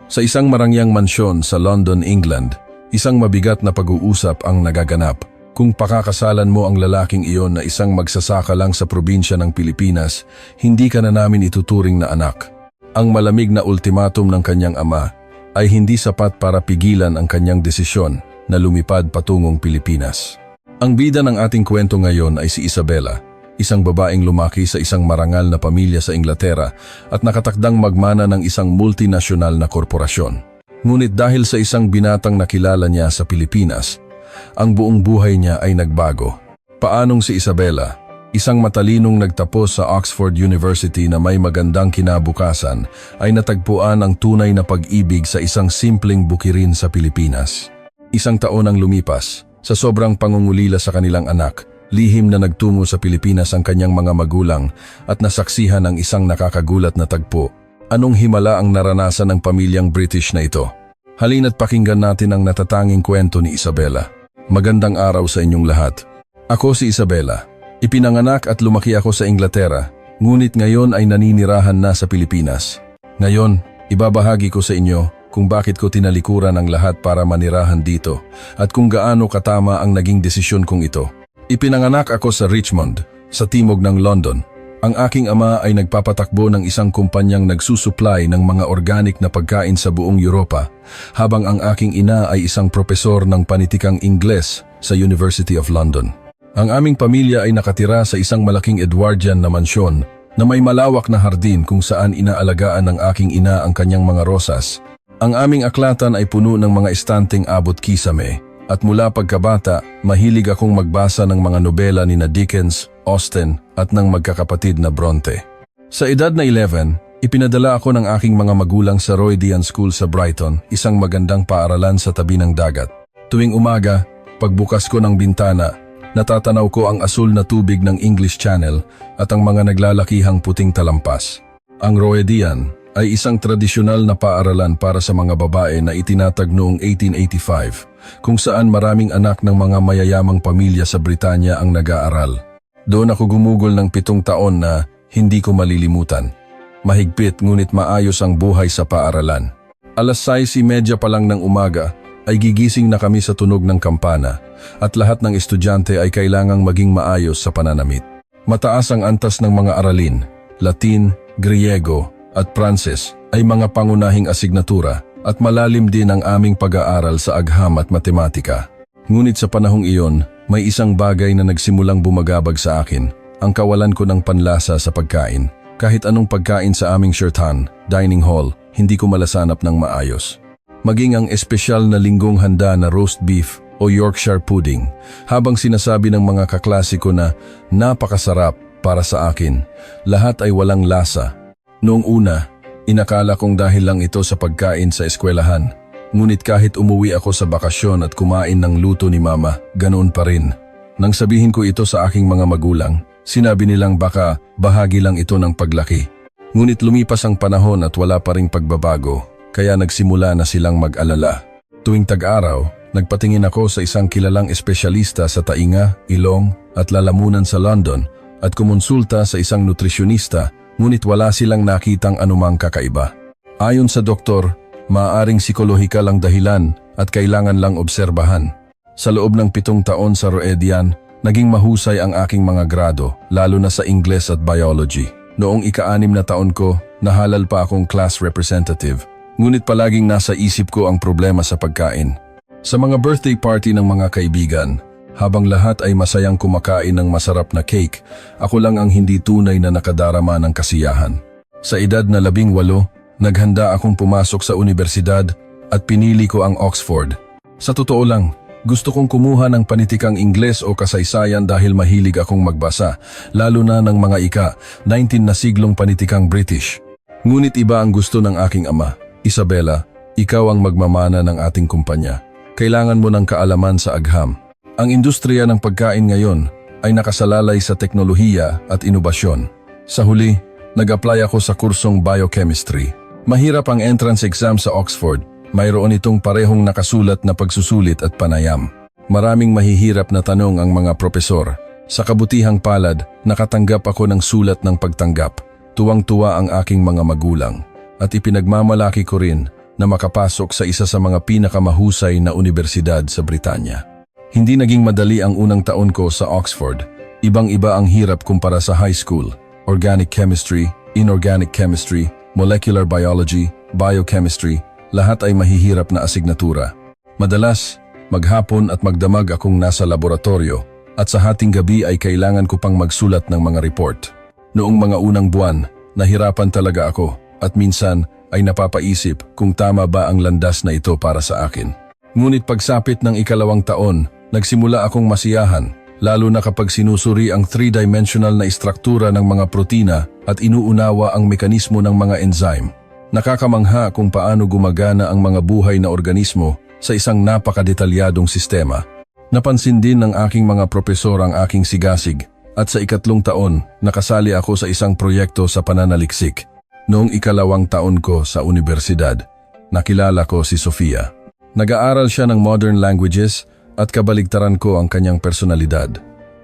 Sa isang marangyang mansyon sa London, England, isang mabigat na pag-uusap ang nagaganap. Kung pakakasalan mo ang lalaking iyon na isang magsasaka lang sa probinsya ng Pilipinas, hindi ka na namin ituturing na anak. Ang malamig na ultimatum ng kanyang ama ay hindi sapat para pigilan ang kanyang desisyon na lumipad patungong Pilipinas. Ang bida ng ating kwento ngayon ay si Isabela, isang babaeng lumaki sa isang marangal na pamilya sa Inglaterra at nakatakdang magmana ng isang multinasyonal na korporasyon. Ngunit dahil sa isang binatang nakilala niya sa Pilipinas, ang buong buhay niya ay nagbago. Paanong si Isabela, isang matalinong nagtapos sa Oxford University na may magandang kinabukasan, ay natagpuan ang tunay na pag-ibig sa isang simpleng bukirin sa Pilipinas. Isang taon ang lumipas, sa sobrang pangungulila sa kanilang anak, lihim na nagtungo sa Pilipinas ang kanyang mga magulang at nasaksihan ang isang nakakagulat na tagpo. Anong himala ang naranasan ng pamilyang British na ito? Halina't pakinggan natin ang natatanging kwento ni Isabela. Magandang araw sa inyong lahat. Ako si Isabela. Ipinanganak at lumaki ako sa Inglaterra, ngunit ngayon ay naninirahan na sa Pilipinas. Ngayon, ibabahagi ko sa inyo kung bakit ko tinalikuran ang lahat para manirahan dito at kung gaano katama ang naging desisyon kong ito. Ipinanganak ako sa Richmond, sa timog ng London. Ang aking ama ay nagpapatakbo ng isang kumpanyang nagsusupply ng mga organic na pagkain sa buong Europa, habang ang aking ina ay isang propesor ng panitikang Ingles sa University of London. Ang aming pamilya ay nakatira sa isang malaking Edwardian na mansyon na may malawak na hardin kung saan inaalagaan ng aking ina ang kanyang mga rosas. Ang aming aklatan ay puno ng mga estanteng abot kisame. At mula pagkabata, mahilig akong magbasa ng mga nobela ni Dickens, Austen at ng magkakapatid na Bronte. Sa edad na 11, ipinadala ako ng aking mga magulang sa Roydian School sa Brighton, isang magandang paaralan sa tabi ng dagat. Tuwing umaga, pagbukas ko ng bintana, natatanaw ko ang asul na tubig ng English Channel at ang mga naglalakihang puting talampas. Ang Roydian ay isang tradisyonal na paaralan para sa mga babae na itinatag noong 1885, kung saan maraming anak ng mga mayayamang pamilya sa Britanya ang nag-aaral. Doon ako gumugol ng 7 taon na hindi ko malilimutan. Mahigpit ngunit maayos ang buhay sa paaralan. 6:30 pa lang ng umaga ay gigising na kami sa tunog ng kampana at lahat ng estudyante ay kailangang maging maayos sa pananamit. Mataas ang antas ng mga aralin, Latin, Griego at Pranses ay mga pangunahing asignatura at malalim din ang aming pag-aaral sa agham at matematika. Ngunit sa panahong iyon, may isang bagay na nagsimulang bumagabag sa akin, ang kawalan ko ng panlasa sa pagkain. Kahit anong pagkain sa aming shirtan, dining hall, hindi ko malasanap ng maayos. Maging ang espesyal na linggong handa na roast beef o Yorkshire pudding, habang sinasabi ng mga kaklase ko na napakasarap para sa akin, lahat ay walang lasa. Noong una, inakala kong dahil lang ito sa pagkain sa eskwelahan. Ngunit kahit umuwi ako sa bakasyon at kumain ng luto ni mama, ganoon pa rin. Nang sabihin ko ito sa aking mga magulang, sinabi nilang baka bahagi lang ito ng paglaki. Ngunit lumipas ang panahon at wala pa ring pagbabago, kaya nagsimula na silang mag-alala. Tuwing tag-araw, nagpatingin ako sa isang kilalang espesyalista sa tainga, ilong at lalamunan sa London at kumonsulta sa isang nutrisyonista. Ngunit wala silang nakitang anumang kakaiba. Ayon sa doktor, maaaring psikolohikal ang dahilan at kailangan lang obserbahan. Sa loob ng 7 taon sa Roydian, naging mahusay ang aking mga grado, lalo na sa Ingles at Biology. Noong ika-6 na taon ko, nahalal pa akong class representative. Ngunit palaging nasa isip ko ang problema sa pagkain. Sa mga birthday party ng mga kaibigan, habang lahat ay masayang kumakain ng masarap na cake, ako lang ang hindi tunay na nakadarama ng kasiyahan. Sa edad na 18, naghanda akong pumasok sa universidad at pinili ko ang Oxford. Sa totoo lang, gusto kong kumuha ng panitikang Ingles o kasaysayan dahil mahilig akong magbasa, lalo na ng mga ika-19 na siglong panitikang British. Ngunit iba ang gusto ng aking ama. Isabela, ikaw ang magmamana ng ating kumpanya. Kailangan mo ng kaalaman sa agham. Ang industriya ng pagkain ngayon ay nakasalalay sa teknolohiya at inobasyon. Sa huli, nag-apply ako sa kursong biochemistry. Mahirap ang entrance exam sa Oxford. Mayroon itong parehong nakasulat na pagsusulit at panayam. Maraming mahihirap na tanong ang mga propesor. Sa kabutihang palad, nakatanggap ako ng sulat ng pagtanggap. Tuwang-tuwa ang aking mga magulang. At ipinagmamalaki ko rin na makapasok sa isa sa mga pinakamahusay na unibersidad sa Britanya. Hindi naging madali ang unang taon ko sa Oxford. Ibang-iba ang hirap kumpara sa high school. Organic chemistry, inorganic chemistry, molecular biology, biochemistry, lahat ay mahihirap na asignatura. Madalas, maghapon at magdamag akong nasa laboratorio at sa hating gabi ay kailangan ko pang magsulat ng mga report. Noong mga unang buwan, nahirapan talaga ako at minsan ay napapaisip kung tama ba ang landas na ito para sa akin. Ngunit pagsapit ng ikalawang taon, nagsimula akong masiyahan, lalo na kapag sinusuri ang three-dimensional na istruktura ng mga protina at inuunawa ang mekanismo ng mga enzyme. Nakakamangha kung paano gumagana ang mga buhay na organismo sa isang napakadetalyadong sistema. Napansin din ng aking mga propesor ang aking sigasig at sa ikatlong taon, nakasali ako sa isang proyekto sa pananaliksik. Noong ikalawang taon ko sa universidad, nakilala ko si Sofia. Nag-aaral siya ng modern languages at kabaligtaran ko ang kanyang personalidad.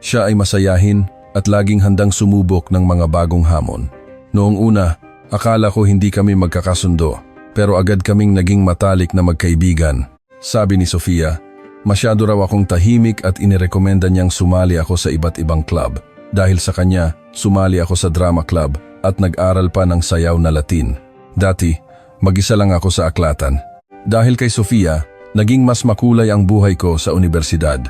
Siya ay masayahin at laging handang sumubok ng mga bagong hamon. Noong una, akala ko hindi kami magkakasundo, pero agad kaming naging matalik na magkaibigan. Sabi ni Sofia, masyado raw akong tahimik at inirekomenda niyang sumali ako sa iba't ibang club. Dahil sa kanya, sumali ako sa drama club at nag-aral pa ng sayaw na Latin. Dati, mag-isa lang ako sa aklatan. Dahil kay Sofia, naging mas makulay ang buhay ko sa universidad.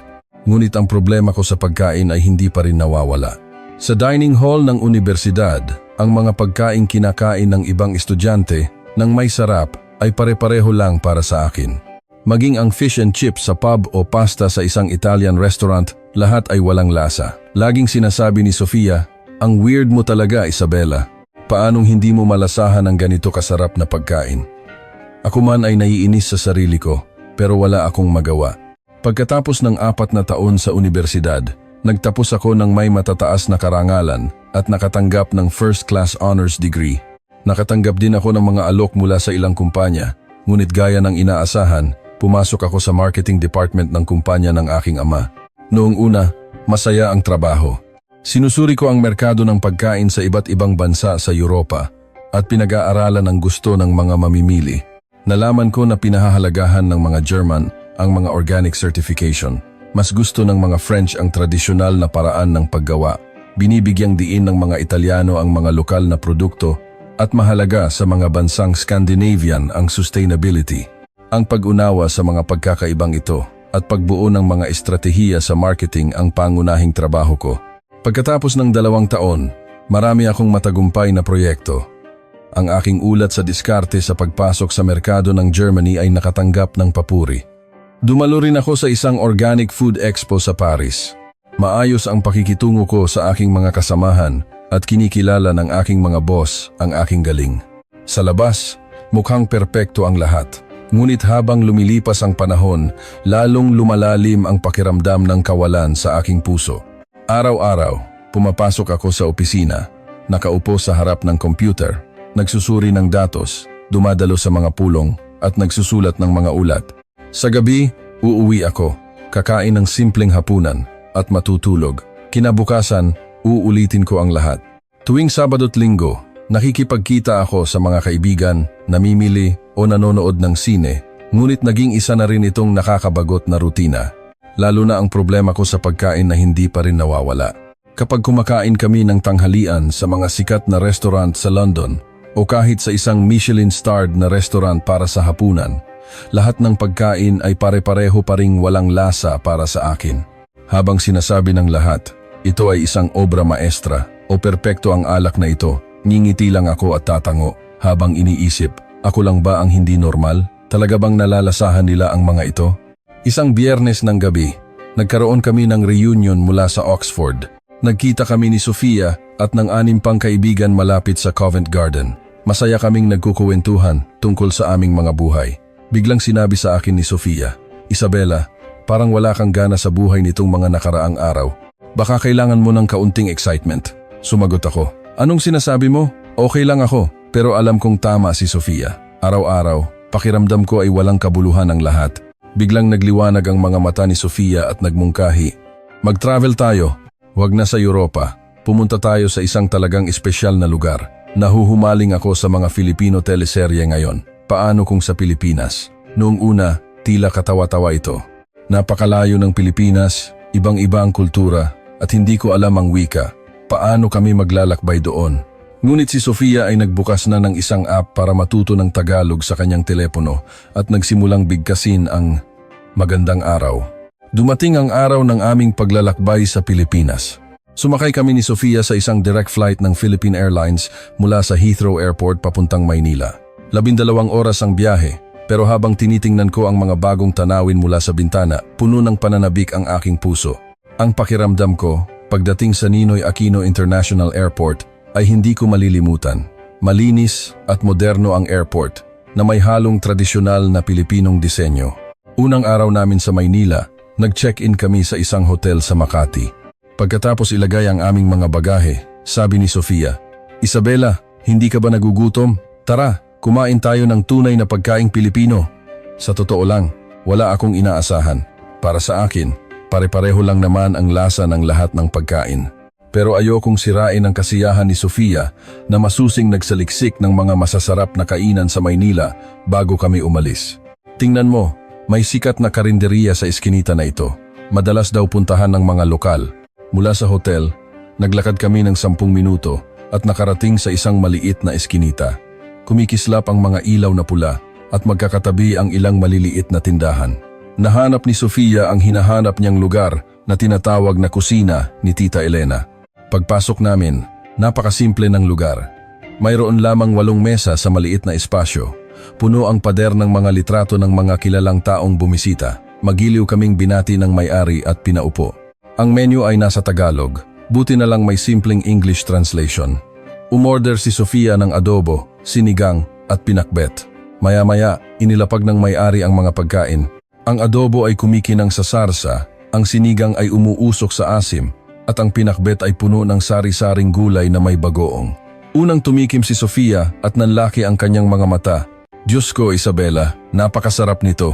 Ngunit ang problema ko sa pagkain ay hindi pa rin nawawala. Sa dining hall ng universidad, ang mga pagkain kinakain ng ibang estudyante nang may sarap ay pare-pareho lang para sa akin. Maging ang fish and chips sa pub o pasta sa isang Italian restaurant, lahat ay walang lasa. Laging sinasabi ni Sofia, ang weird mo talaga, Isabella. Paanong hindi mo malasahan ang ganito kasarap na pagkain? Ako man ay naiinis sa sarili ko, pero wala akong magawa. Pagkatapos ng 4 na taon sa universidad, nagtapos ako ng may matataas na karangalan at nakatanggap ng first-class honors degree. Nakatanggap din ako ng mga alok mula sa ilang kumpanya, ngunit gaya ng inaasahan, pumasok ako sa marketing department ng kumpanya ng aking ama. Noong una, masaya ang trabaho. Sinusuri ko ang merkado ng pagkain sa iba't ibang bansa sa Europa at pinag-aaralan ang gusto ng mga mamimili. Nalaman ko na pinahahalagahan ng mga German ang mga organic certification. Mas gusto ng mga French ang tradisyonal na paraan ng paggawa. Binibigyang diin ng mga Italiano ang mga lokal na produkto at mahalaga sa mga bansang Scandinavian ang sustainability. Ang pag-unawa sa mga pagkakaibang ito at pagbuo ng mga estratehiya sa marketing ang pangunahing trabaho ko. Pagkatapos ng 2 taon, marami akong matagumpay na proyekto. Ang aking ulat sa diskarte sa pagpasok sa merkado ng Germany ay nakatanggap ng papuri. Dumalo rin ako sa isang organic food expo sa Paris. Maayos ang pakikitungo ko sa aking mga kasamahan at kinikilala ng aking mga boss ang aking galing. Sa labas, mukhang perpekto ang lahat. Ngunit habang lumilipas ang panahon, lalong lumalalim ang pakiramdam ng kawalan sa aking puso. Araw-araw, pumapasok ako sa opisina, nakaupo sa harap ng computer, nagsusuri ng datos, dumadalo sa mga pulong at nagsusulat ng mga ulat. Sa gabi, uuwi ako, kakain ng simpleng hapunan at matutulog. Kinabukasan, uulitin ko ang lahat. Tuwing Sabado't Linggo, nakikipagkita ako sa mga kaibigan, namimili o nanonood ng sine, ngunit naging isa na rin itong nakakabagot na rutina. Lalo na ang problema ko sa pagkain na hindi pa rin nawawala. Kapag kumakain kami ng tanghalian sa mga sikat na restaurant sa London o kahit sa isang Michelin-starred na restaurant para sa hapunan, lahat ng pagkain ay pare-pareho pa ring walang lasa para sa akin. Habang sinasabi ng lahat, ito ay isang obra maestra o perpekto ang alak na ito, ngingiti lang ako at tatango habang iniisip, ako lang ba ang hindi normal? Talaga bang nalalasahan nila ang mga ito? Isang Biyernes ng gabi, nagkaroon kami ng reunion mula sa Oxford. Nagkita kami ni Sofia at ng 6 pang kaibigan malapit sa Covent Garden. Masaya kaming nagkukuwentuhan tungkol sa aming mga buhay. Biglang sinabi sa akin ni Sofia, Isabella, parang wala kang gana sa buhay nitong mga nakaraang araw. Baka kailangan mo ng kaunting excitement. Sumagot ako, anong sinasabi mo? Okay lang ako, pero alam kong tama si Sofia. Araw-araw, pakiramdam ko ay walang kabuluhan ang lahat. Biglang nagliwanag ang mga mata ni Sofia at nagmungkahi. Mag-travel tayo, wag na sa Europa. Pumunta tayo sa isang talagang espesyal na lugar. Nahuhumaling ako sa mga Filipino teleserye ngayon. paano kung sa Pilipinas? Noong una, tila katawa-tawa ito. Napakalayo ng Pilipinas, ibang-iba ang kultura, at hindi ko alam ang wika. Paano kami maglalakbay doon? Ngunit si Sofia ay nagbukas na ng isang app para matuto ng Tagalog sa kanyang telepono at nagsimulang bigkasin ang magandang araw. Dumating ang araw ng aming paglalakbay sa Pilipinas. Sumakay kami ni Sofia sa isang direct flight ng Philippine Airlines mula sa Heathrow Airport papuntang Maynila. 12 oras ang biyahe, pero habang tinitingnan ko ang mga bagong tanawin mula sa bintana, puno ng pananabik ang aking puso. Ang pakiramdam ko, pagdating sa Ninoy Aquino International Airport, ay hindi ko malilimutan. Malinis at moderno ang airport na may halong tradisyonal na Pilipinong disenyo. Unang araw namin sa Maynila, nag-check-in kami sa isang hotel sa Makati. Pagkatapos ilagay ang aming mga bagahe, sabi ni Sofia, "Isabela, hindi ka ba nagugutom? Tara, kumain tayo ng tunay na pagkaing Pilipino." Sa totoo lang, wala akong inaasahan. Para sa akin, pare-pareho lang naman ang lasa ng lahat ng pagkain. Pero ayokong sirain ang kasiyahan ni Sofia na masusing nagsaliksik ng mga masasarap na kainan sa Maynila bago kami umalis. Tingnan mo, may sikat na karinderiya sa iskinita na ito. Madalas daw puntahan ng mga lokal. Mula sa hotel, naglakad kami ng 10 minuto at nakarating sa isang maliit na iskinita. Kumikislap ang mga ilaw na pula at magkakatabi ang ilang maliliit na tindahan. Nahanap ni Sofia ang hinahanap niyang lugar na tinatawag na kusina ni Tita Elena. Pagpasok namin, napakasimple ng lugar. Mayroon lamang 8 mesa sa maliit na espasyo. Puno ang pader ng mga litrato ng mga kilalang taong bumisita. Magiliw kaming binati ng may-ari at pinaupo. Ang menu ay nasa Tagalog, buti na lang may simpleng English translation. Umorder si Sofia ng adobo, sinigang at pinakbet. Maya-maya, inilapag ng may-ari ang mga pagkain. Ang adobo ay kumikinang sa sarsa, ang sinigang ay umuusok sa asim, at ang pinakbet ay puno ng sari-saring gulay na may bagoong. Unang tumikim si Sofia at nanlaki ang kanyang mga mata. "Diyos ko, Isabela, napakasarap nito."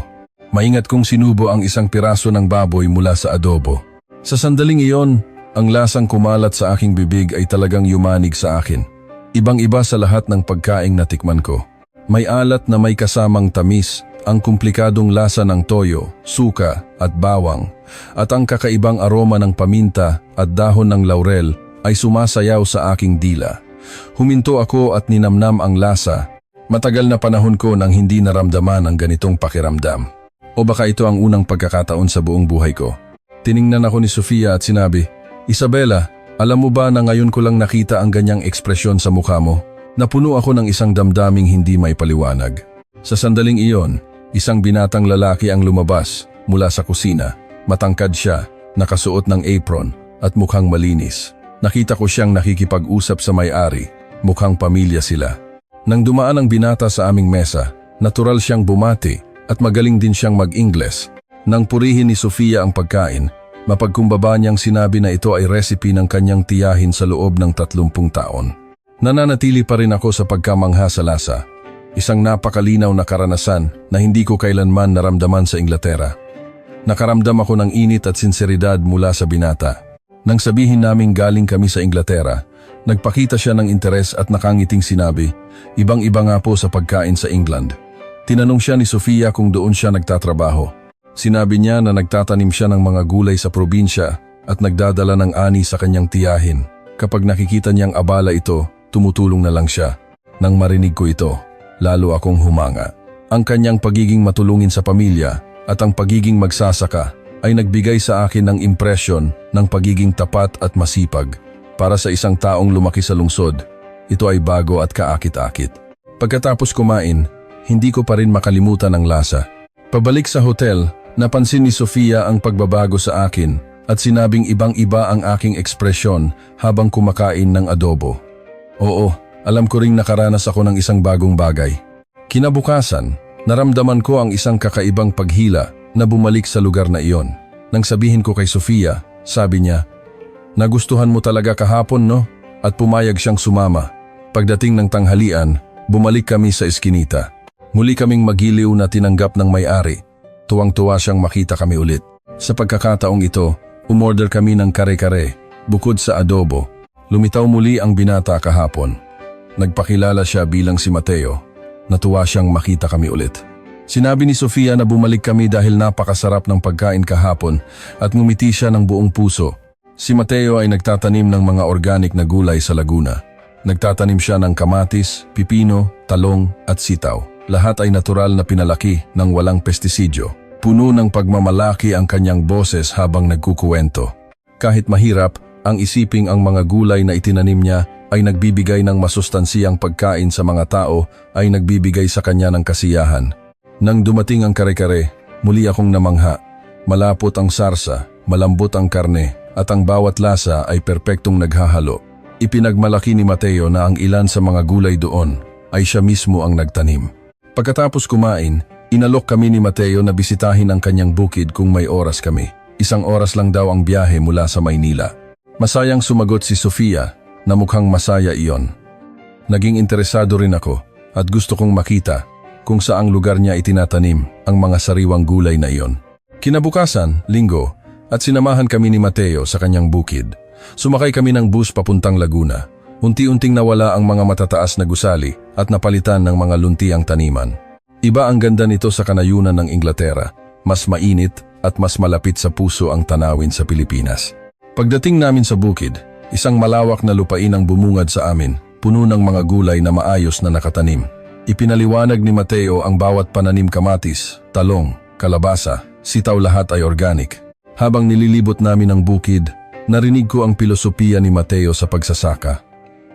Maingat kong sinubo ang isang piraso ng baboy mula sa adobo. Sa sandaling iyon, ang lasang kumalat sa aking bibig ay talagang yumanig sa akin. Ibang-iba sa lahat ng pagkaing natikman ko. May alat na may kasamang tamis, ang komplikadong lasa ng toyo, suka at bawang, at ang kakaibang aroma ng paminta at dahon ng laurel ay sumasayaw sa aking dila. Huminto ako at ninamnam ang lasa. Matagal na panahon ko nang hindi naramdaman ang ganitong pakiramdam. O baka ito ang unang pagkakataon sa buong buhay ko. Tiningnan ako ni Sofia at sinabi, "Isabela, alam mo ba na ngayon ko lang nakita ang ganyang ekspresyon sa mukha mo?" Napuno ako ng isang damdaming hindi may paliwanag. Sa sandaling iyon, isang binatang lalaki ang lumabas mula sa kusina. Matangkad siya, nakasuot ng apron at mukhang malinis. Nakita ko siyang nakikipag-usap sa may-ari, mukhang pamilya sila. Nang dumaan ang binata sa aming mesa, natural siyang bumati at magaling din siyang mag-Ingles. Nang purihin ni Sofia ang pagkain, mapagkumbaba niyang sinabi na ito ay recipe ng kanyang tiyahin sa loob ng 30 taon. Nananatili pa rin ako sa pagkamangha sa lasa. Isang napakalinaw na karanasan na hindi ko kailanman naramdaman sa Inglaterra. Nakaramdam ako ng init at sinseridad mula sa binata. Nang sabihin naming galing kami sa Inglaterra, nagpakita siya ng interes at nakangiting sinabi, "Ibang-iba nga po sa pagkain sa England." Tinanong siya ni Sofia kung doon siya nagtatrabaho. Sinabi niya na nagtatanim siya ng mga gulay sa probinsya at nagdadala ng ani sa kanyang tiyahin. Kapag nakikita niyang abala ito, tumutulong na lang siya. Nang marinig ko ito, lalo akong humanga. Ang kanyang pagiging matulungin sa pamilya at ang pagiging magsasaka ay nagbigay sa akin ng impresyon ng pagiging tapat at masipag. Para sa isang taong lumaki sa lungsod, ito ay bago at kaakit-akit. Pagkatapos kumain, hindi ko pa rin makalimutan ang lasa. Pabalik sa hotel, napansin ni Sofia ang pagbabago sa akin at sinabing ibang-iba ang aking ekspresyon habang kumakain ng adobo. Oo, alam ko ring nakaranas ako ng isang bagong bagay. Kinabukasan, naramdaman ko ang isang kakaibang paghila na bumalik sa lugar na iyon. Nang sabihin ko kay Sofia, sabi niya, "Nagustuhan mo talaga kahapon, no?" At pumayag siyang sumama. Pagdating ng tanghalian, bumalik kami sa eskinita. Muli kaming magiliw na tinanggap ng may-ari. Tuwang-tuwa siyang makita kami ulit. Sa pagkakataong ito, umorder kami ng kare-kare, bukod sa adobo. Lumitaw muli ang binata kahapon. Nagpakilala siya bilang si Mateo. Natuwa siyang makita kami ulit. Sinabi ni Sofia na bumalik kami dahil napakasarap ng pagkain kahapon at ngumiti siya ng buong puso. Si Mateo ay nagtatanim ng mga organic na gulay sa Laguna. Nagtatanim siya ng kamatis, pipino, talong at sitaw. Lahat ay natural na pinalaki ng walang pestisidyo. Puno ng pagmamalaki ang kanyang boses habang nagkukuwento. Kahit mahirap, ang isiping ang mga gulay na itinanim niya ay nagbibigay ng masustansiyang pagkain sa mga tao ay nagbibigay sa kanya ng kasiyahan. Nang dumating ang kare-kare, muli akong namangha. Malapot ang sarsa, malambot ang karne, at ang bawat lasa ay perpektong naghahalo. Ipinagmalaki ni Mateo na ang ilan sa mga gulay doon ay siya mismo ang nagtanim. Pagkatapos kumain, inalok kami ni Mateo na bisitahin ang kanyang bukid kung may oras kami. 1 oras lang daw ang biyahe mula sa Maynila. Masayang sumagot si Sofia na mukhang masaya iyon. Naging interesado rin ako at gusto kong makita kung saang lugar niya itinatanim ang mga sariwang gulay na iyon. Kinabukasan, Linggo, at sinamahan kami ni Mateo sa kanyang bukid. Sumakay kami ng bus papuntang Laguna. Unti-unting nawala ang mga matataas na gusali at napalitan ng mga luntiang taniman. Iba ang ganda nito sa kanayunan ng Inglaterra. Mas mainit at mas malapit sa puso ang tanawin sa Pilipinas. Pagdating namin sa bukid, isang malawak na lupain ang bumungad sa amin, puno ng mga gulay na maayos na nakatanim. Ipinaliwanag ni Mateo ang bawat pananim kamatis, talong, kalabasa, sitaw lahat ay organic. Habang nililibot namin ang bukid, narinig ko ang pilosopiya ni Mateo sa pagsasaka.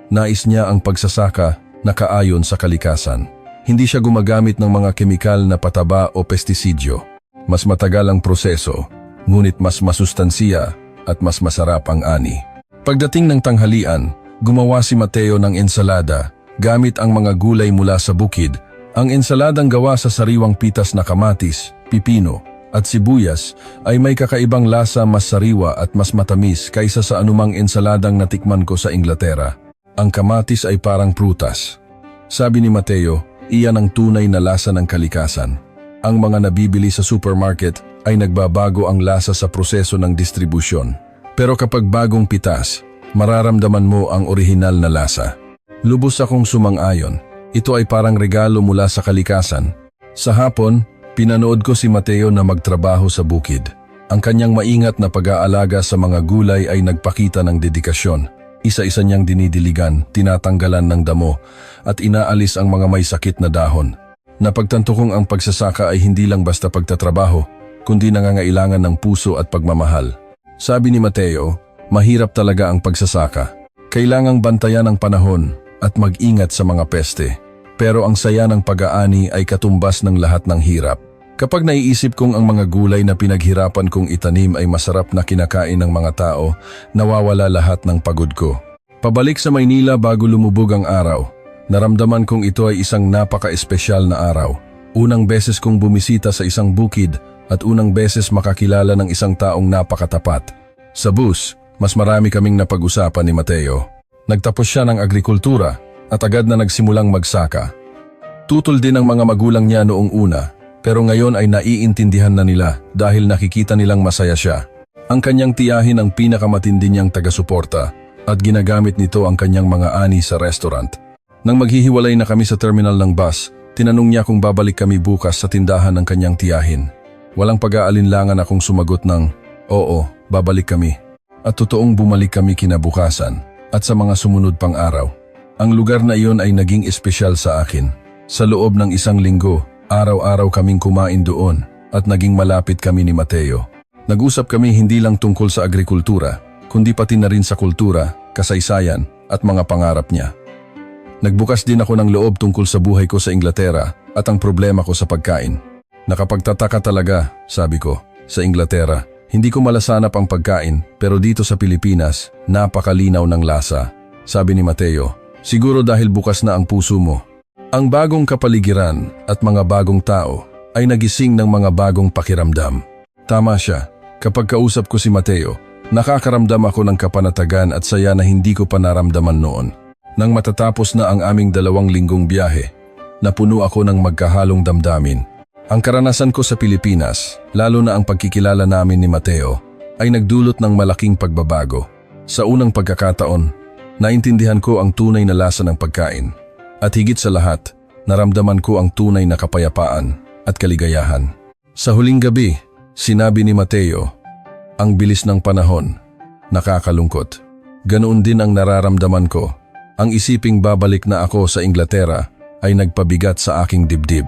Nais niya ang pagsasaka na kaayon sa kalikasan. Hindi siya gumagamit ng mga kemikal na pataba o pestisidyo. Mas matagal ang proseso, ngunit mas masustansiya at mas masarap ang ani. Pagdating ng tanghalian, gumawa si Mateo ng ensalada gamit ang mga gulay mula sa bukid. Ang ensaladang gawa sa sariwang pitas na kamatis, pipino at sibuyas ay may kakaibang lasa, mas sariwa at mas matamis kaysa sa anumang ensaladang natikman ko sa Inglaterra. Ang kamatis ay parang prutas. Sabi ni Mateo, iyan ang tunay na lasa ng kalikasan. Ang mga nabibili sa supermarket ay nagbabago ang lasa sa proseso ng distribusyon. Pero kapag bagong pitas, mararamdaman mo ang orihinal na lasa. Lubos akong sumang-ayon. Ito ay parang regalo mula sa kalikasan. Sa hapon, pinanood ko si Mateo na magtrabaho sa bukid. Ang kanyang maingat na pag-aalaga sa mga gulay ay nagpakita ng dedikasyon. Isa-isa niyang dinidiligan, tinatanggalan ng damo, at inaalis ang mga may sakit na dahon. Napagtanto kong ang pagsasaka ay hindi lang basta pagtatrabaho, kundi nangangailangan ng puso at pagmamahal. Sabi ni Mateo, mahirap talaga ang pagsasaka. Kailangang bantayan ang panahon at mag-ingat sa mga peste. Pero ang saya ng pag-aani ay katumbas ng lahat ng hirap. Kapag naiisip kong ang mga gulay na pinaghirapan kong itanim ay masarap na kinakain ng mga tao, nawawala lahat ng pagod ko. Pabalik sa Maynila bago lumubog ang araw. Naramdaman kong ito ay isang napaka-espesyal na araw. Unang beses kong bumisita sa isang bukid at unang beses makakilala ng isang taong napakatapat. Sa bus, mas marami kaming napag-usapan ni Mateo. Nagtapos siya ng agrikultura at agad na nagsimulang magsaka. Tutol din ang mga magulang niya noong una, pero ngayon ay naiintindihan na nila dahil nakikita nilang masaya siya. Ang kanyang tiyahin ang pinakamatindi niyang taga-suporta at ginagamit nito ang kanyang mga ani sa restaurant. Nang maghihiwalay na kami sa terminal ng bus, tinanong niya kung babalik kami bukas sa tindahan ng kanyang tiyahin. Walang pag-aalinlangan akong sumagot ng, oo, babalik kami. At totoong bumalik kami kinabukasan at sa mga sumunod pang araw. Ang lugar na iyon ay naging espesyal sa akin. Sa loob ng 1 linggo, araw-araw kaming kumain doon at naging malapit kami ni Mateo. Nag-usap kami hindi lang tungkol sa agrikultura, kundi pati na rin sa kultura, kasaysayan at mga pangarap niya. Nagbukas din ako ng loob tungkol sa buhay ko sa Inglaterra at ang problema ko sa pagkain. Nakapagtataka talaga, sabi ko, sa Inglaterra. Hindi ko malasanap ang pagkain, pero dito sa Pilipinas, napakalinaw ng lasa. Sabi ni Mateo, siguro dahil bukas na ang puso mo. Ang bagong kapaligiran at mga bagong tao ay nagising ng mga bagong pakiramdam. Tama siya, kapag kausap ko si Mateo, nakakaramdam ako ng kapanatagan at saya na hindi ko pa naramdaman noon. Nang matatapos na ang aming 2 linggong biyahe, napuno ako ng magkahalong damdamin. Ang karanasan ko sa Pilipinas, lalo na ang pagkikilala namin ni Mateo, ay nagdulot ng malaking pagbabago. Sa unang pagkakataon, naintindihan ko ang tunay na lasa ng pagkain. At higit sa lahat, naramdaman ko ang tunay na kapayapaan at kaligayahan. Sa huling gabi, sinabi ni Mateo, "Ang bilis ng panahon, nakakalungkot." Ganoon din ang nararamdaman ko. Ang isiping babalik na ako sa Inglaterra ay nagpabigat sa aking dibdib.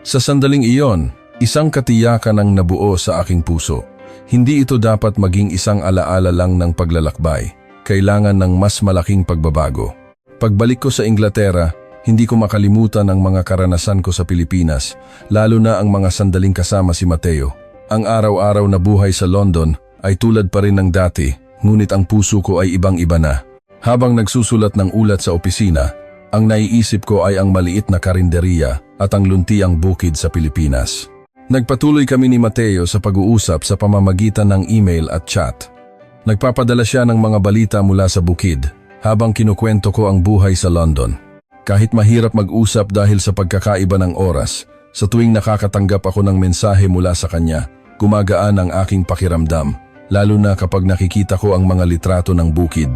Sa sandaling iyon, isang katiyakan ang nabuo sa aking puso. Hindi ito dapat maging isang alaala lang ng paglalakbay. Kailangan ng mas malaking pagbabago. Pagbalik ko sa Inglaterra, hindi ko makalimutan ang mga karanasan ko sa Pilipinas, lalo na ang mga sandaling kasama si Mateo. Ang araw-araw na buhay sa London ay tulad pa rin ng dati, ngunit ang puso ko ay ibang-iba na. Habang nagsusulat ng ulat sa opisina, ang naiisip ko ay ang maliit na karinderiya at ang luntiang bukid sa Pilipinas. Nagpatuloy kami ni Mateo sa pag-uusap sa pamamagitan ng email at chat. Nagpapadala siya ng mga balita mula sa bukid habang kinukwento ko ang buhay sa London. Kahit mahirap mag-usap dahil sa pagkakaiba ng oras, sa tuwing nakakatanggap ako ng mensahe mula sa kanya, gumagaan ang aking pakiramdam, lalo na kapag nakikita ko ang mga litrato ng bukid.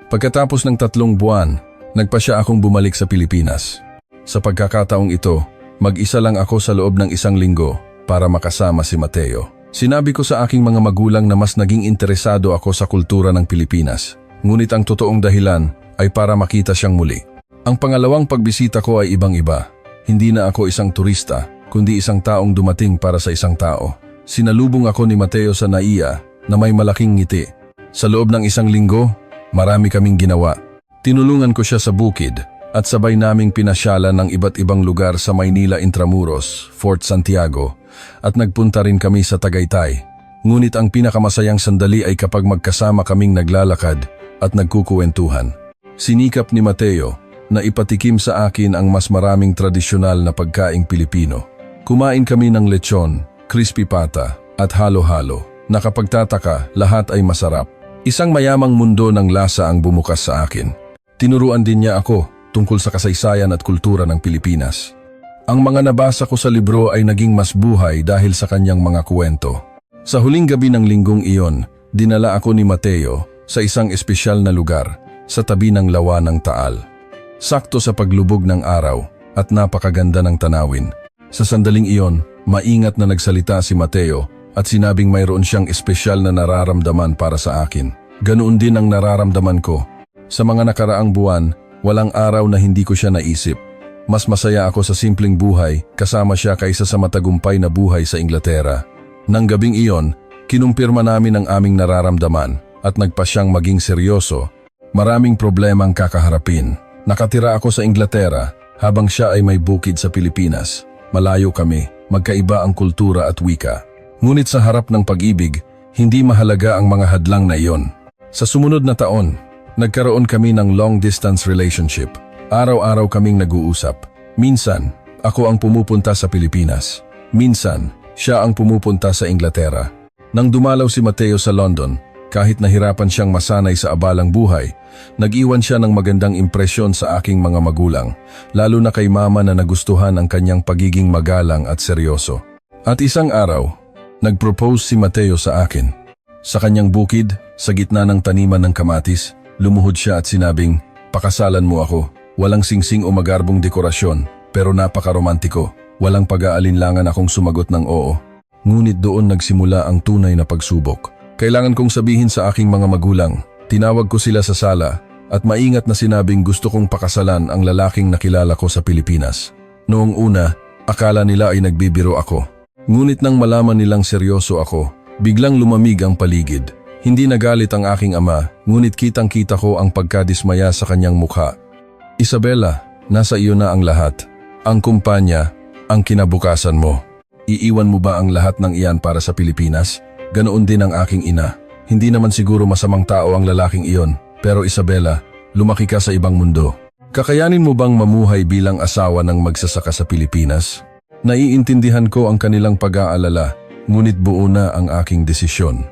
Pagkatapos ng 3 buwan, nagpasya akong bumalik sa Pilipinas. Sa pagkakataong ito, mag-isa lang ako sa loob ng 1 linggo para makasama si Mateo. Sinabi ko sa aking mga magulang na mas naging interesado ako sa kultura ng Pilipinas, ngunit ang totoong dahilan ay para makita siyang muli. Ang pangalawang pagbisita ko ay ibang-iba. Hindi na ako isang turista, kundi isang taong dumating para sa isang tao. Sinalubong ako ni Mateo sa NAIA na may malaking ngiti. Sa loob ng 1 linggo, marami kaming ginawa. Tinulungan ko siya sa bukid at sabay naming pinasyalan ng iba't ibang lugar sa Maynila Intramuros, Fort Santiago, at nagpunta rin kami sa Tagaytay. Ngunit ang pinakamasayang sandali ay kapag magkasama kaming naglalakad at nagkukuwentuhan. Sinikap ni Mateo na ipatikim sa akin ang mas maraming tradisyonal na pagkaing Pilipino. Kumain kami ng lechon, crispy pata at halo-halo. Nakapagtataka, lahat ay masarap. Isang mayamang mundo ng lasa ang bumukas sa akin. Tinuruan din niya ako tungkol sa kasaysayan at kultura ng Pilipinas. Ang mga nabasa ko sa libro ay naging mas buhay dahil sa kanyang mga kwento. Sa huling gabi ng linggong iyon, dinala ako ni Mateo sa isang espesyal na lugar sa tabi ng lawa ng Taal. Sakto sa paglubog ng araw at napakaganda ng tanawin. Sa sandaling iyon, maingat na nagsalita si Mateo at sinabing mayroon siyang espesyal na nararamdaman para sa akin. Ganoon din ang nararamdaman ko. Sa mga nakaraang buwan, walang araw na hindi ko siya naisip. Mas masaya ako sa simpleng buhay kasama siya kaysa sa matagumpay na buhay sa Inglaterra. Nang gabing iyon, kinumpirma namin ang aming nararamdaman at nagpa siyang maging seryoso. Maraming problemang kakaharapin. Nakatira ako sa Inglaterra habang siya ay may bukid sa Pilipinas. Malayo kami, magkaiba ang kultura at wika. Ngunit sa harap ng pag-ibig, hindi mahalaga ang mga hadlang na iyon. Sa sumunod na taon, nagkaroon kami ng long-distance relationship. Araw-araw kaming nag-uusap. Minsan, ako ang pumupunta sa Pilipinas. Minsan, siya ang pumupunta sa Inglaterra. Nang dumalaw si Mateo sa London, kahit nahirapan siyang masanay sa abalang buhay, nag-iwan siya ng magandang impresyon sa aking mga magulang, lalo na kay mama na nagustuhan ang kanyang pagiging magalang at seryoso. At isang araw, nag-propose si Mateo sa akin. Sa kanyang bukid, sa gitna ng taniman ng kamatis, lumuhod siya at sinabing, "Pakasalan mo ako." Walang singsing o magarbong dekorasyon, pero napakaromantiko. Walang pag-aalinlangan akong sumagot ng oo. Ngunit doon nagsimula ang tunay na pagsubok. Kailangan kong sabihin sa aking mga magulang. Tinawag ko sila sa sala at maingat na sinabing gusto kong pakasalan ang lalaking nakilala ko sa Pilipinas. Noong una, akala nila ay nagbibiro ako. Ngunit nang malaman nilang seryoso ako, biglang lumamig ang paligid. Hindi nagalit ang aking ama, ngunit kitang-kita ko ang pagkadismaya sa kanyang mukha. "Isabella, nasa iyo na ang lahat. Ang kumpanya, ang kinabukasan mo. Iiwan mo ba ang lahat ng iyan para sa Pilipinas?" Ganoon din ang aking ina. Hindi naman siguro masamang tao ang lalaking iyon, pero Isabella, lumaki ka sa ibang mundo. Kakayanin mo bang mamuhay bilang asawa ng magsasaka sa Pilipinas? Naiintindihan ko ang kanilang pag-aalala, ngunit buo na ang aking desisyon.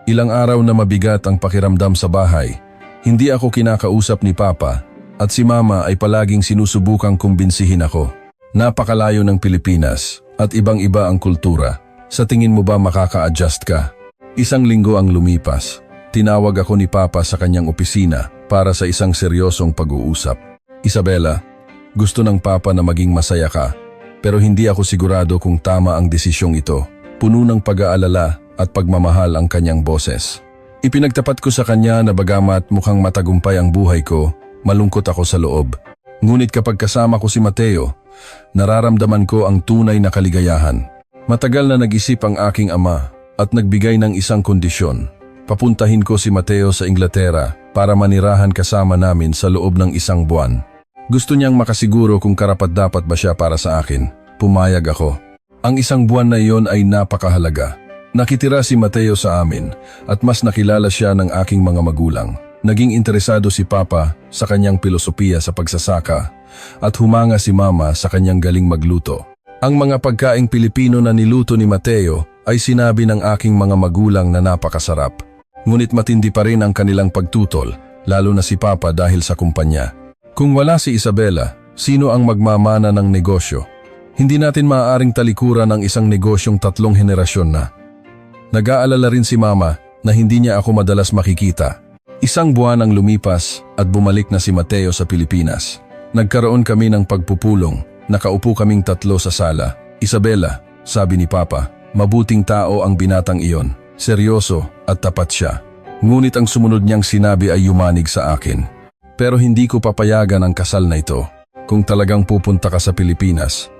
Ilang araw na mabigat ang pakiramdam sa bahay. Hindi ako kinakausap ni Papa, at si Mama ay palaging sinusubukang kumbinsihin ako. Napakalayo ng Pilipinas at ibang-iba ang kultura. Sa tingin mo ba makaka-adjust ka? 1 linggo ang lumipas. Tinawag ako ni Papa sa kanyang opisina para sa isang seryosong pag-uusap. "Isabella, Gusto ng papa na maging masaya ka, pero hindi ako sigurado kung tama ang desisyong ito. Puno ng pag-aalala at pagmamahal ang kanyang boses. Ipinagtapat ko sa kanya na bagamat mukhang matagumpay ang buhay ko, malungkot ako sa loob. Ngunit kapag kasama ko si Mateo, nararamdaman ko ang tunay na kaligayahan. Matagal na nag-isip ang aking ama at nagbigay ng isang kondisyon. Papuntahin ko si Mateo sa Inglaterra para manirahan kasama namin sa loob ng 1 buwan. Gusto niyang makasiguro kung karapat-dapat ba siya para sa akin. Pumayag ako. Ang 1 buwan na iyon ay napakahalaga. Nakitira si Mateo sa amin at mas nakilala siya ng aking mga magulang. Naging interesado si Papa sa kanyang pilosopiya sa pagsasaka at humanga si Mama sa kanyang galing magluto. Ang mga pagkaing Pilipino na niluto ni Mateo ay sinabi ng aking mga magulang na napakasarap. Ngunit matindi pa rin ang kanilang pagtutol, lalo na si Papa dahil sa kumpanya. Kung wala si Isabela, sino ang magmamana ng negosyo? Hindi natin maaaring talikuran ang isang negosyong 3 henerasyon na. Nag-aalala rin si Mama na hindi niya ako madalas makikita. 1 buwan ang lumipas at bumalik na si Mateo sa Pilipinas. Nagkaroon kami ng pagpupulong, nakaupo kaming 3 sa sala. Isabela, sabi ni Papa, mabuting tao ang binatang iyon. Seryoso at tapat siya. Ngunit ang sumunod niyang sinabi ay yumanig sa akin. Pero hindi ko papayagan ang kasal na ito. Kung talagang pupunta ka sa Pilipinas,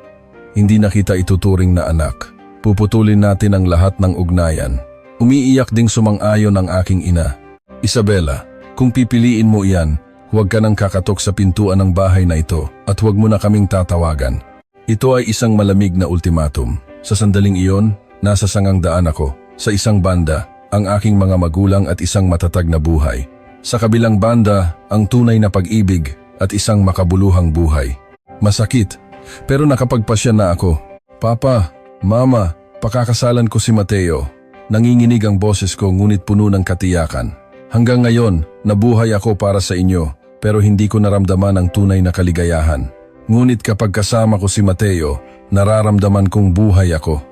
hindi na kita ituturing na anak. Puputulin natin ang lahat ng ugnayan. Umiiyak ding sumang-ayon ang aking ina. Isabela, kung pipiliin mo iyan, huwag ka nang kakatok sa pintuan ng bahay na ito at huwag mo na kaming tatawagan. Ito ay isang malamig na ultimatum. Sa sandaling iyon, nasa sangang-daan ako. Sa isang banda, ang aking mga magulang at isang matatag na buhay. Sa kabilang banda, ang tunay na pag-ibig at isang makabuluhang buhay. Masakit, pero nakapagpasya na ako. Papa, Mama, pakakasalan ko si Mateo. Nanginginig ang boses ko ngunit puno ng katiyakan. Hanggang ngayon, nabuhay ako para sa inyo, pero hindi ko naramdaman ang tunay na kaligayahan. Ngunit kapag kasama ko si Mateo, nararamdaman kong buhay ako.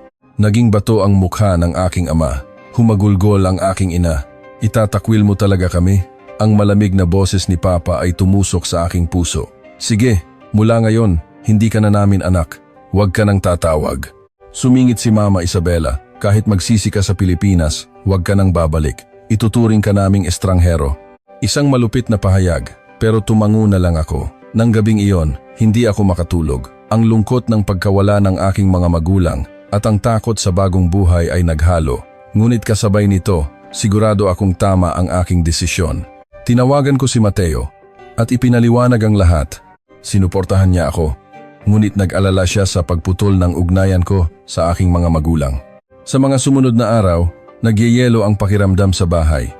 Naging bato ang mukha ng aking ama. Humagulgol ang aking ina. Itatakwil mo talaga kami? Ang malamig na boses ni Papa ay tumusok sa aking puso. Sige, mula ngayon, hindi ka na namin anak. Huwag ka nang tatawag. Sumingit si Mama Isabela. Kahit magsisi ka sa Pilipinas, huwag ka nang babalik. Ituturing ka naming estranghero. Isang malupit na pahayag, pero tumango na lang ako. Nang gabing iyon, hindi ako makatulog. Ang lungkot ng pagkawala ng aking mga magulang at ang takot sa bagong buhay ay naghalo. Ngunit kasabay nito, sigurado akong tama ang aking desisyon. Tinawagan ko si Mateo at ipinaliwanag ang lahat. Sinuportahan niya ako, ngunit nag-alala siya sa pagputol ng ugnayan ko sa aking mga magulang. Sa mga sumunod na araw, nagyeyelo ang pakiramdam sa bahay.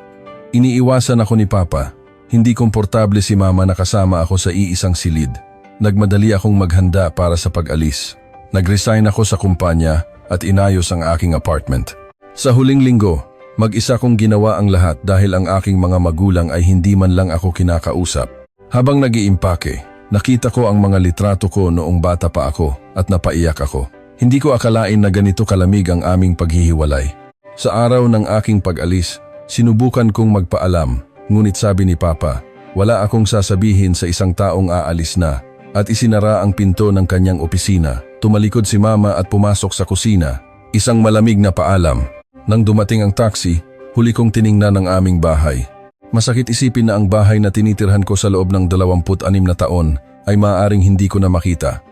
Iniiwasan ako ni Papa. Hindi komportable si Mama na kasama ako sa iisang silid. Nagmadali akong maghanda para sa pag-alis. Nag-resign ako sa kumpanya at inayos ang aking apartment. Sa huling linggo, mag-isa kong ginawa ang lahat dahil ang aking mga magulang ay hindi man lang ako kinakausap. Habang nag-iimpake, nakita ko ang mga litrato ko noong bata pa ako at napaiyak ako. Hindi ko akalain na ganito kalamig ang aming paghihiwalay. Sa araw ng aking pag-alis, sinubukan kong magpaalam, ngunit sabi ni Papa, wala akong sasabihin sa isang taong aalis na, at isinara ang pinto ng kanyang opisina. Tumalikod si Mama at pumasok sa kusina. Isang malamig na paalam. Nang dumating ang taxi, huli kong tiningnan ang aming bahay. Masakit isipin na ang bahay na tinitirhan ko sa loob ng 26 na taon ay maaaring hindi ko na makita.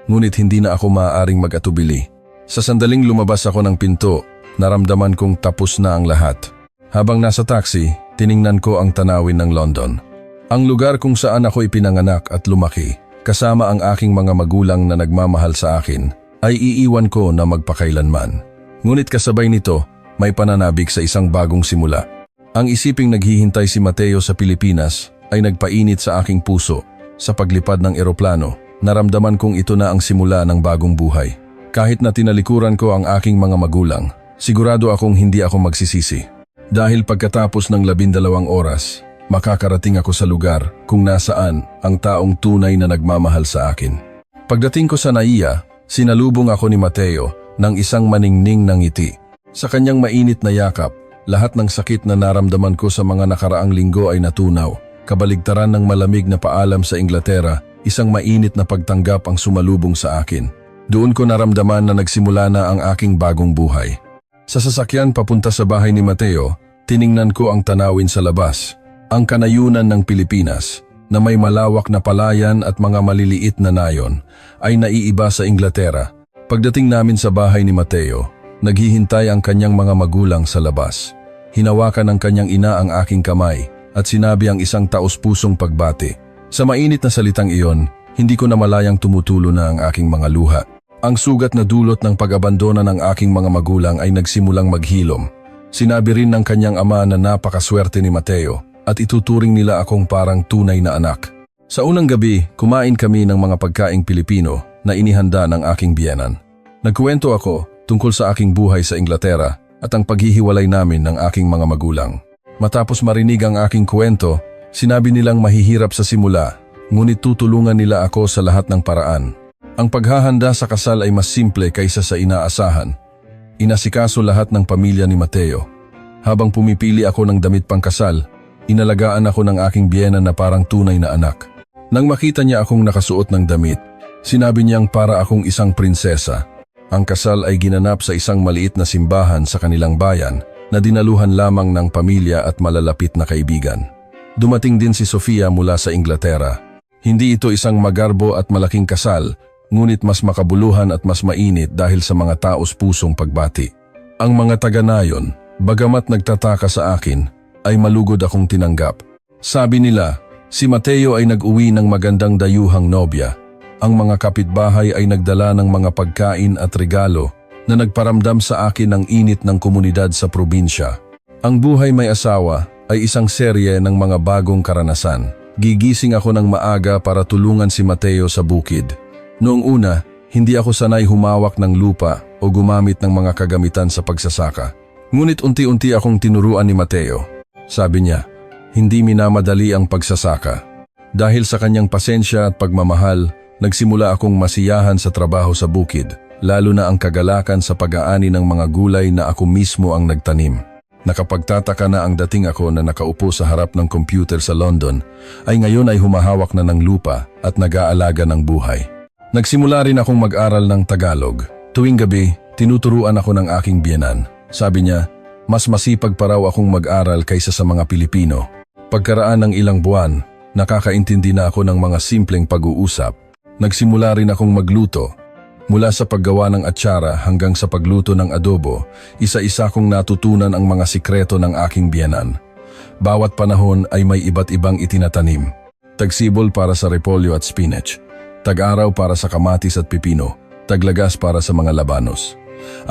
Ngunit hindi na ako maaaring mag-atubili. Sa sandaling lumabas ako ng pinto, naramdaman kong tapos na ang lahat. Habang nasa taxi, tiningnan ko ang tanawin ng London. Ang lugar kung saan ako ipinanganak at lumaki. Kasama ang aking mga magulang na nagmamahal sa akin, ay iiwan ko na magpakailanman. Ngunit kasabay nito, may pananabik sa isang bagong simula. Ang isiping naghihintay si Mateo sa Pilipinas ay nagpainit sa aking puso. Sa paglipad ng eroplano, naramdaman kong ito na ang simula ng bagong buhay. Kahit na tinalikuran ko ang aking mga magulang, sigurado akong hindi ako magsisisi. Dahil pagkatapos ng 12 oras, makakarating ako sa lugar kung nasaan ang taong tunay na nagmamahal sa akin. Pagdating ko sa Naiya, sinalubong ako ni Mateo ng isang maningning na ngiti. Sa kanyang mainit na yakap, lahat ng sakit na naramdaman ko sa mga nakaraang linggo ay natunaw. Kabaligtaran ng malamig na paalam sa Inglaterra isang mainit na pagtanggap ang sumalubong sa akin. Doon ko naramdaman na nagsimula na ang aking bagong buhay. Sa sasakyan papunta sa bahay ni Mateo, tiningnan ko ang tanawin sa labas. Ang kanayunan ng Pilipinas, na may malawak na palayan at mga maliliit na nayon, ay naiiba sa Inglaterra. Pagdating namin sa bahay ni Mateo, naghihintay ang kanyang mga magulang sa labas. Hinawakan ng kanyang ina ang aking kamay at sinabi ang isang taos-pusong pagbati. Sa mainit na salitang iyon, hindi ko namalayang tumutulo na ang aking mga luha. Ang sugat na dulot ng pag-abandona ng aking mga magulang ay nagsimulang maghilom. Sinabi rin ng kanyang ama na napakaswerte ni Mateo at ituturing nila akong parang tunay na anak. Sa unang gabi, kumain kami ng mga pagkaing Pilipino na inihanda ng aking biyenan. Nagkuwento ako tungkol sa aking buhay sa Inglaterra at ang paghihiwalay namin ng aking mga magulang. Matapos marinig ang aking kwento, sinabi nilang mahihirap sa simula, ngunit tutulungan nila ako sa lahat ng paraan. Ang paghahanda sa kasal ay mas simple kaysa sa inaasahan. Inasikaso lahat ng pamilya ni Mateo. Habang pumipili ako ng damit pangkasal, inalagaan ako ng aking biyena na parang tunay na anak. Nang makita niya akong nakasuot ng damit, sinabi niyang para akong isang prinsesa. Ang kasal ay ginanap sa isang maliit na simbahan sa kanilang bayan na dinaluhan lamang ng pamilya at malalapit na kaibigan. Dumating din si Sofia mula sa Inglaterra. Hindi ito isang magarbo at malaking kasal, ngunit mas makabuluhan at mas mainit dahil sa mga taos-pusong pagbati. Ang mga taga-nayon, bagamat nagtataka sa akin, ay malugod akong tinanggap. Sabi nila, si Mateo ay nag-uwi ng magandang dayuhang nobya. Ang mga kapitbahay ay nagdala ng mga pagkain at regalo na nagparamdam sa akin ng init ng komunidad sa probinsya. Ang buhay may asawa ay isang serye ng mga bagong karanasan. Gigising ako ng maaga para tulungan si Mateo sa bukid. Noong una, hindi ako sanay humawak ng lupa o gumamit ng mga kagamitan sa pagsasaka. Ngunit unti-unti akong tinuruan ni Mateo. Sabi niya, hindi minamadali ang pagsasaka. Dahil sa kanyang pasensya at pagmamahal, nagsimula akong masiyahan sa trabaho sa bukid, lalo na ang kagalakan sa pag-aani ng mga gulay na ako mismo ang nagtanim. Nakapagtataka na ang dating ako na nakaupo sa harap ng computer sa London, ay ngayon ay humahawak na ng lupa at nag-aalaga ng buhay. Nagsimula rin akong mag-aral ng Tagalog. Tuwing gabi, tinuturuan ako ng aking biyenan. Sabi niya, mas masipag pa raw akong mag-aral kaysa sa mga Pilipino. Pagkaraan ng ilang buwan, nakakaintindi na ako ng mga simpleng pag-uusap. Nagsimula rin akong magluto. Mula sa paggawa ng atsara hanggang sa pagluto ng adobo, isa-isa kong natutunan ang mga sikreto ng aking biyenan. Bawat panahon ay may iba't ibang itinatanim. Tagsibol para sa repolyo at spinach. Tag-araw para sa kamatis at pipino, taglagas para sa mga labanos.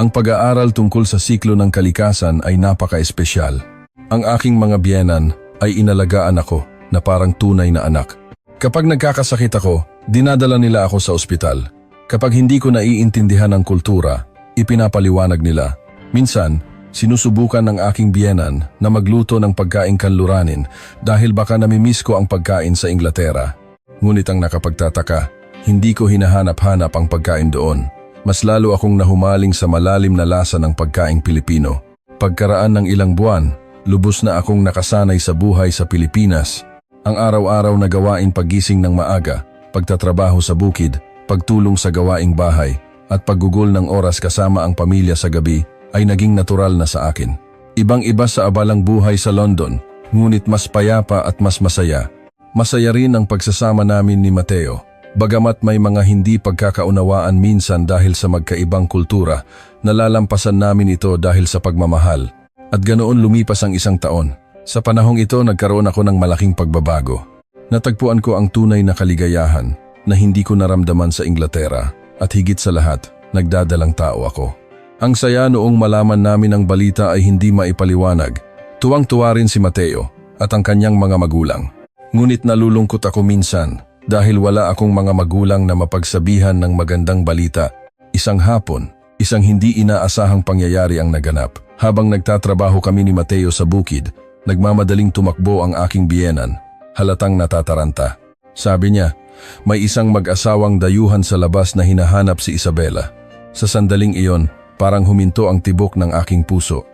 Ang pag-aaral tungkol sa siklo ng kalikasan ay napaka-espesyal. Ang aking mga biyenan ay inalagaan ako na parang tunay na anak. Kapag nagkakasakit ako, dinadala nila ako sa ospital. Kapag hindi ko naiintindihan ang kultura, ipinapaliwanag nila. Minsan, sinusubukan ng aking biyenan na magluto ng pagkaing kanluranin dahil baka namimiss ko ang pagkain sa Inglaterra. Ngunit ang nakapagtataka, hindi ko hinahanap-hanap ang pagkain doon. Mas lalo akong nahumaling sa malalim na lasa ng pagkaing Pilipino. Pagkaraan ng ilang buwan, lubos na akong nakasanay sa buhay sa Pilipinas. Ang araw-araw na gawain paggising ng maaga, pagtatrabaho sa bukid, pagtulong sa gawaing bahay, at paggugol ng oras kasama ang pamilya sa gabi ay naging natural na sa akin. Ibang-iba sa abalang buhay sa London, ngunit mas payapa at mas masaya. Masaya rin ang pagsasama namin ni Mateo. Bagamat may mga hindi pagkakaunawaan minsan dahil sa magkaibang kultura, nalalampasan namin ito dahil sa pagmamahal. At ganoon lumipas ang isang taon. Sa panahong ito nagkaroon ako ng malaking pagbabago. Natagpuan ko ang tunay na kaligayahan na hindi ko naramdaman sa Inglaterra at higit sa lahat, nagdadalang tao ako. Ang saya noong malaman namin ang balita ay hindi maipaliwanag. Tuwang-tuwa rin si Mateo at ang kanyang mga magulang. Ngunit nalulungkot ako minsan dahil wala akong mga magulang na mapagsabihan ng magandang balita. Isang hapon, isang hindi inaasahang pangyayari ang naganap. Habang nagtatrabaho kami ni Mateo sa bukid, nagmamadaling tumakbo ang aking biyenan. Halatang natataranta. Sabi niya, may isang mag-asawang dayuhan sa labas na hinahanap si Isabela. Sa sandaling iyon, parang huminto ang tibok ng aking puso.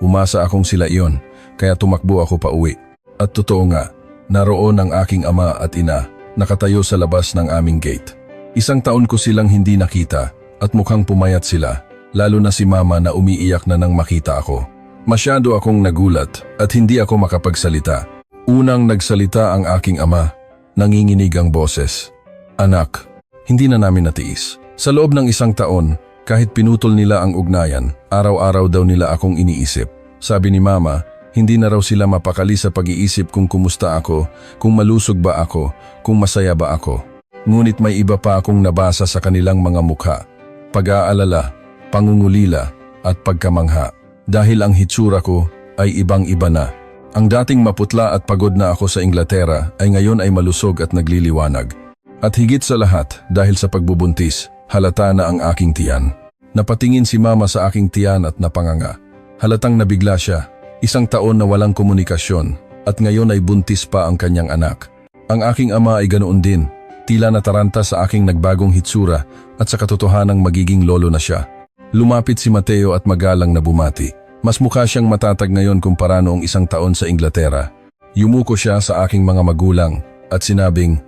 Umasa akong sila iyon, kaya tumakbo ako pa uwi. At totoo nga, naroon ang aking ama at ina. nakatayo sa labas ng aming gate. Isang taon ko silang hindi nakita at mukhang pumayat sila, lalo na si Mama na umiiyak na nang makita ako. Masyado akong nagulat at hindi ako makapagsalita. Unang nagsalita ang aking ama, nanginginig ang boses. Anak, hindi na namin natiis. Sa loob ng isang taon, kahit pinutol nila ang ugnayan, araw-araw daw nila akong iniisip. Sabi ni Mama, hindi na raw sila mapakali sa pag-iisip kung kumusta ako, kung malusog ba ako, kung masaya ba ako. Ngunit may iba pa akong nabasa sa kanilang mga mukha. Pag-aalala, pangungulila, at pagkamangha. Dahil ang hitsura ko ay ibang-iba na. Ang dating maputla at pagod na ako sa Inglaterra ay ngayon ay malusog at nagliliwanag. At higit sa lahat, dahil sa pagbubuntis, halata na ang aking tiyan. Napatingin si Mama sa aking tiyan at napanganga. Halatang nabigla siya. Isang taon na walang komunikasyon at ngayon ay buntis pa ang kanyang anak. Ang aking ama ay ganoon din. Tila nataranta sa aking nagbagong hitsura at sa katotohanang magiging lolo na siya. Lumapit si Mateo at magalang na bumati. Mas mukha siyang matatag ngayon kumpara noong isang taon sa Inglaterra. Yumuko siya sa aking mga magulang at sinabing,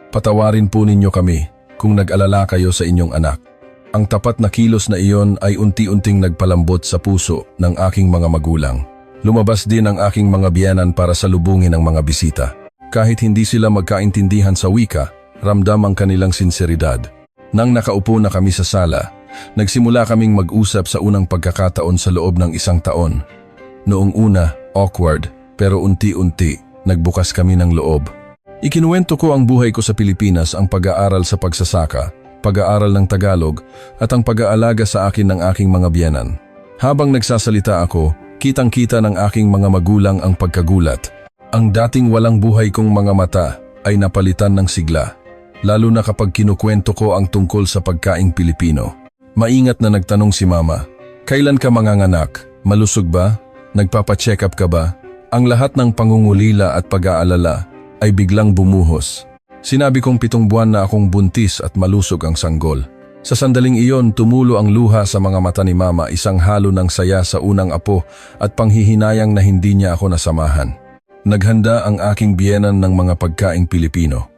"Patawarin po ninyo kami kung nag-alala kayo sa inyong anak." Ang tapat na kilos na iyon ay unti-unting nagpalambot sa puso ng aking mga magulang. Lumabas din ang aking mga biyenan para salubungin ang mga bisita. Kahit hindi sila magkaintindihan sa wika, ramdam ang kanilang sinseridad. Nang nakaupo na kami sa sala, nagsimula kaming mag-usap sa unang pagkakataon sa loob ng isang taon. Noong una, awkward, pero unti-unti, nagbukas kami ng loob. Ikinuwento ko ang buhay ko sa Pilipinas, ang pag-aaral sa pagsasaka, pag-aaral ng Tagalog, at ang pag-aalaga sa akin ng aking mga biyenan. Habang nagsasalita ako, kitang-kita ng aking mga magulang ang pagkagulat. Ang dating walang buhay kong mga mata ay napalitan ng sigla, lalo na kapag kinukwento ko ang tungkol sa pagkaing Pilipino. Maingat na nagtanong si Mama, "Kailan ka manganganak? Malusog ba? Nagpapacheck up ka ba?" Ang lahat ng pangungulila at pag-aalala ay biglang bumuhos. Sinabi kong 7 buwan na akong buntis at malusog ang sanggol. Sa sandaling iyon, tumulo ang luha sa mga mata ni Mama, isang halo ng saya sa unang apo at panghihinayang na hindi niya ako nasamahan. Naghanda ang aking biyenan ng mga pagkaing Pilipino.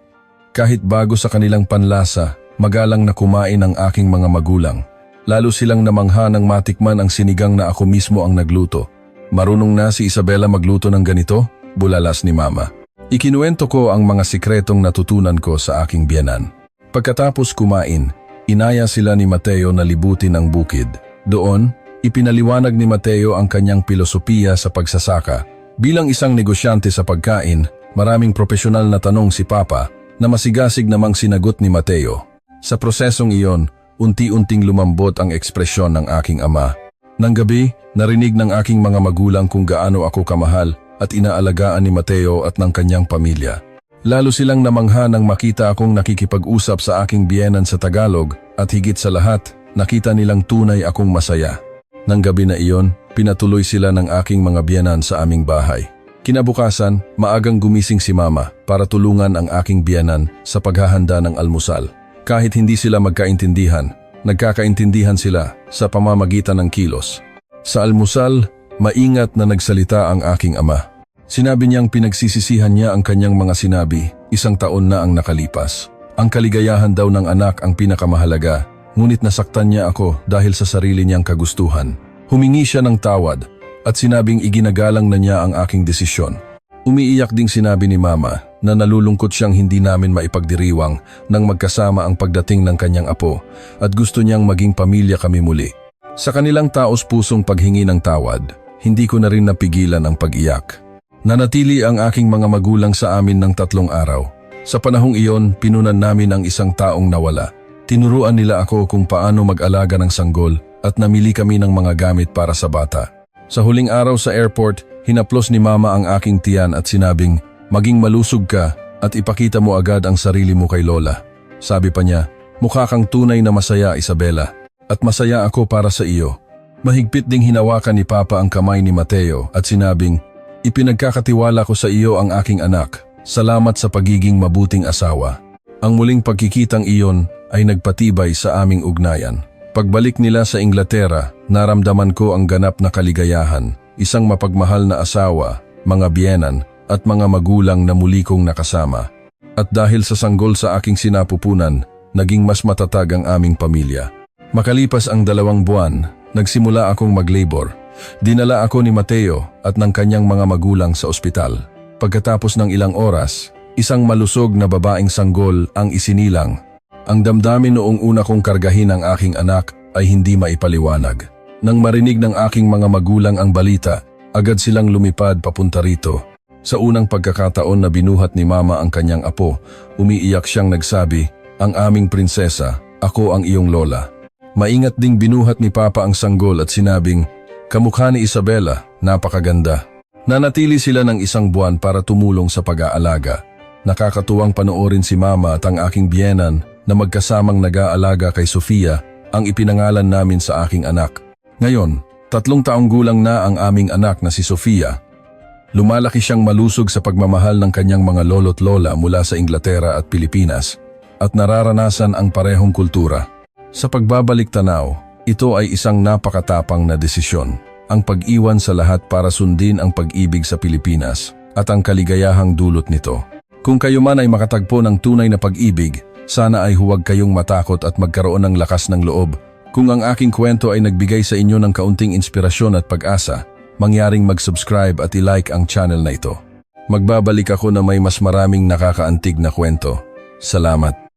Kahit bago sa kanilang panlasa, magalang na kumain ang aking mga magulang. Lalo silang namangha nang matikman ang sinigang na ako mismo ang nagluto. "Marunong na si Isabela magluto ng ganito?" bulalas ni Mama. Ikinuwento ko ang mga sikretong natutunan ko sa aking biyenan. Pagkatapos kumain, inaya sila ni Mateo na libutin ang bukid. Doon, ipinaliwanag ni Mateo ang kanyang pilosopiya sa pagsasaka. Bilang isang negosyante sa pagkain, maraming profesional na tanong si Papa na masigasig namang sinagot ni Mateo. Sa prosesong iyon, unti-unting lumambot ang ekspresyon ng aking ama. Nang gabi, narinig ng aking mga magulang kung gaano ako kamahal at inaalagaan ni Mateo at ng kanyang pamilya. Lalo silang namangha nang makita akong nakikipag-usap sa aking biyenan sa Tagalog at higit sa lahat, nakita nilang tunay akong masaya. Nang gabi na iyon, pinatuloy sila ng aking mga biyenan sa aming bahay. Kinabukasan, maagang gumising si Mama para tulungan ang aking biyenan sa paghahanda ng almusal. Kahit hindi sila magkaintindihan, nagkakaintindihan sila sa pamamagitan ng kilos. Sa almusal, maingat na nagsalita ang aking ama. Sinabi niyang pinagsisisihan niya ang kanyang mga sinabi, 1 taon na ang nakalipas. Ang kaligayahan daw ng anak ang pinakamahalaga, ngunit nasaktan niya ako dahil sa sarili niyang kagustuhan. Humingi siya ng tawad at sinabing iginagalang na niya ang aking desisyon. Umiiyak ding sinabi ni Mama na nalulungkot siyang hindi namin maipagdiriwang nang magkasama ang pagdating ng kanyang apo at gusto niyang maging pamilya kami muli. Sa kanilang taos-pusong paghingi ng tawad, hindi ko na rin napigilan ang pag-iyak. Nanatili ang aking mga magulang sa amin ng 3 araw. Sa panahong iyon, pinunan namin ang isang taong nawala. Tinuruan nila ako kung paano mag-alaga ng sanggol at namili kami ng mga gamit para sa bata. Sa huling araw sa airport, hinaplos ni Mama ang aking tiyan at sinabing, "Maging malusog ka at ipakita mo agad ang sarili mo kay Lola." Sabi pa niya, "Mukha kang tunay na masaya, Isabela, at masaya ako para sa iyo." Mahigpit ding hinawakan ni Papa ang kamay ni Mateo at sinabing, "Ipinagkakatiwala ko sa iyo ang aking anak. Salamat sa pagiging mabuting asawa." Ang muling pagkikitang iyon ay nagpatibay sa aming ugnayan. Pagbalik nila sa Inglaterra, naramdaman ko ang ganap na kaligayahan, isang mapagmahal na asawa, mga biyenan, at mga magulang na muli kong nakasama. At dahil sa sanggol sa aking sinapupunan, naging mas matatag ang aming pamilya. Makalipas ang 2 buwan, nagsimula akong mag-labor. Dinala ako ni Mateo at ng kanyang mga magulang sa ospital. Pagkatapos ng ilang oras, isang malusog na babaeng sanggol ang isinilang. Ang damdamin noong una kong kargahin ang aking anak ay hindi maipaliwanag. Nang marinig ng aking mga magulang ang balita, agad silang lumipad papunta rito. Sa unang pagkakataon na binuhat ni Mama ang kanyang apo, umiiyak siyang nagsabi, "Ang aming prinsesa, ako ang iyong lola." Maingat ding binuhat ni Papa ang sanggol at sinabing, "Kamukha ni Isabela, napakaganda." Nanatili sila ng 1 buwan para tumulong sa pag-aalaga. Nakakatuwang panoorin si Mama at ang aking biyenan na magkasamang nag-aalaga kay Sofia ang ipinangalan namin sa aking anak. Ngayon, 3 taong gulang na ang aming anak na si Sofia. Lumalaki siyang malusog sa pagmamahal ng kanyang mga lolo't lola mula sa Inglaterra at Pilipinas at nararanasan ang parehong kultura. Sa pagbabalik tanaw, ito ay isang napakatapang na desisyon, ang pag-iwan sa lahat para sundin ang pag-ibig sa Pilipinas at ang kaligayahang dulot nito. Kung kayo man ay makatagpo ng tunay na pag-ibig, sana ay huwag kayong matakot at magkaroon ng lakas ng loob. Kung ang aking kwento ay nagbigay sa inyo ng kaunting inspirasyon at pag-asa, mangyaring mag-subscribe at i-like ang channel na ito. Magbabalik ako na may mas maraming nakakaantig na kwento. Salamat.